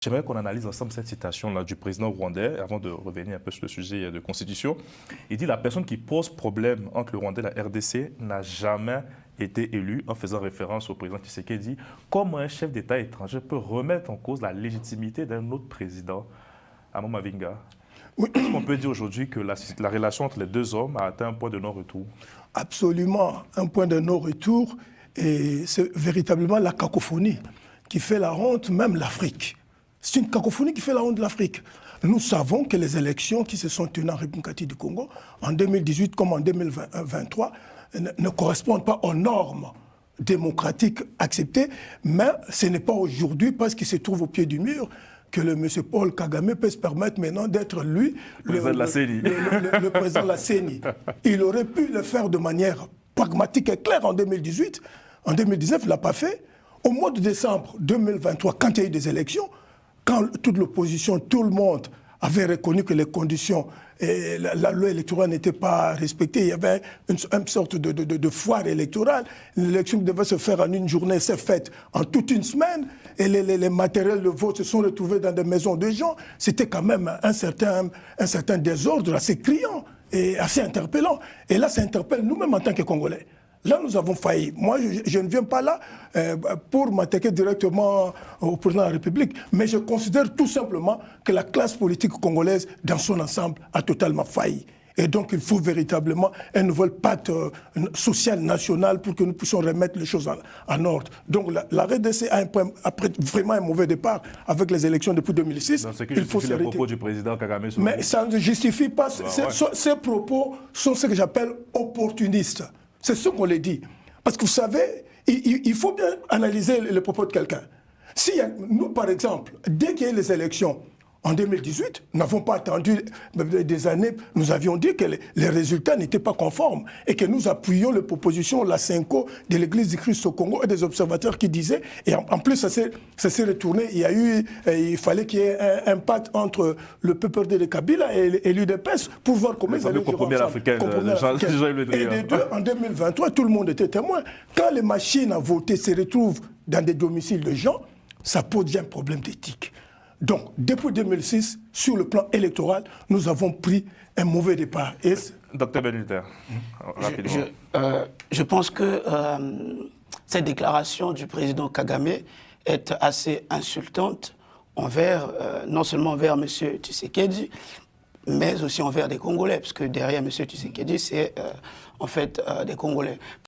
J'aimerais qu'on analyse ensemble cette citation-là du président rwandais, avant de revenir un peu sur le sujet de constitution. Il dit « La personne qui pose problème entre le Rwanda et la RDC n'a jamais été élue », en faisant référence au président Tshisekedi. Comment un chef d'État étranger peut remettre en cause la légitimité d'un autre président, Amon Mavinga? Oui. Est-ce qu'on peut dire aujourd'hui que la relation entre les deux hommes a atteint un point de non-retour? Absolument, un point de non-retour. Et c'est véritablement la cacophonie qui fait la honte, même l'Afrique. C'est une cacophonie qui fait la honte de l'Afrique. Nous savons que les élections qui se sont tenues en République du Congo, en 2018 comme en 2023, ne correspondent pas aux normes démocratiques acceptées, mais ce n'est pas aujourd'hui, parce qu'il se trouve au pied du mur, que le monsieur Paul Kagame peut se permettre maintenant d'être lui, le président de la CENI. Le président de la CENI. Il aurait pu le faire de manière pragmatique et claire en 2018. En 2019, il ne l'a pas fait. Au mois de décembre 2023, quand il y a eu des élections, quand toute l'opposition, tout le monde avait reconnu que les conditions et la loi électorale n'était pas respectée, il y avait une sorte de foire électorale. L'élection qui devait se faire en une journée s'est faite en toute une semaine et les matériels de vote se sont retrouvés dans des maisons de gens. C'était quand même un certain désordre assez criant et assez interpellant. Et là, ça interpelle nous-mêmes en tant que Congolais. Là, nous avons failli. Moi, je ne viens pas là pour m'attaquer directement au président de la République, mais je considère tout simplement que la classe politique congolaise, dans son ensemble, a totalement failli. Et donc, il faut véritablement un nouvel pacte social national pour que nous puissions remettre les choses en ordre. Donc, la RDC a après vraiment un mauvais départ avec les élections depuis 2006. Donc, ce qui justifie les propos du président Kagame. Mais ça ne justifie pas. Ces propos sont ce que j'appelle opportunistes. C'est ce qu'on les dit. Parce que vous savez, il faut bien analyser les propos de quelqu'un. Si nous, par exemple, dès qu'il y a eu les élections en 2018, nous n'avons pas attendu des années, nous avions dit que les résultats n'étaient pas conformes et que nous appuyions les propositions, la Cinco de l'Église du Christ au Congo et des observateurs qui disaient, et en plus ça s'est retourné, il fallait qu'il y ait un pacte entre le PPRD de Kabila et l'UDPS pour voir comment ils allaient compromis africain. Et les deux, en 2023, tout le monde était témoin. Quand les machines à voter se retrouvent dans des domiciles de gens, ça pose déjà un problème d'éthique. Donc, depuis 2006, sur le plan électoral, nous avons pris un mauvais départ. Docteur Beniter, rapidement. Je pense que cette déclaration du président Kagame est assez insultante envers, non seulement envers M. Tshisekedi, mais aussi envers des Congolais, parce que derrière M. Tshisekedi, c'est en fait des Congolais.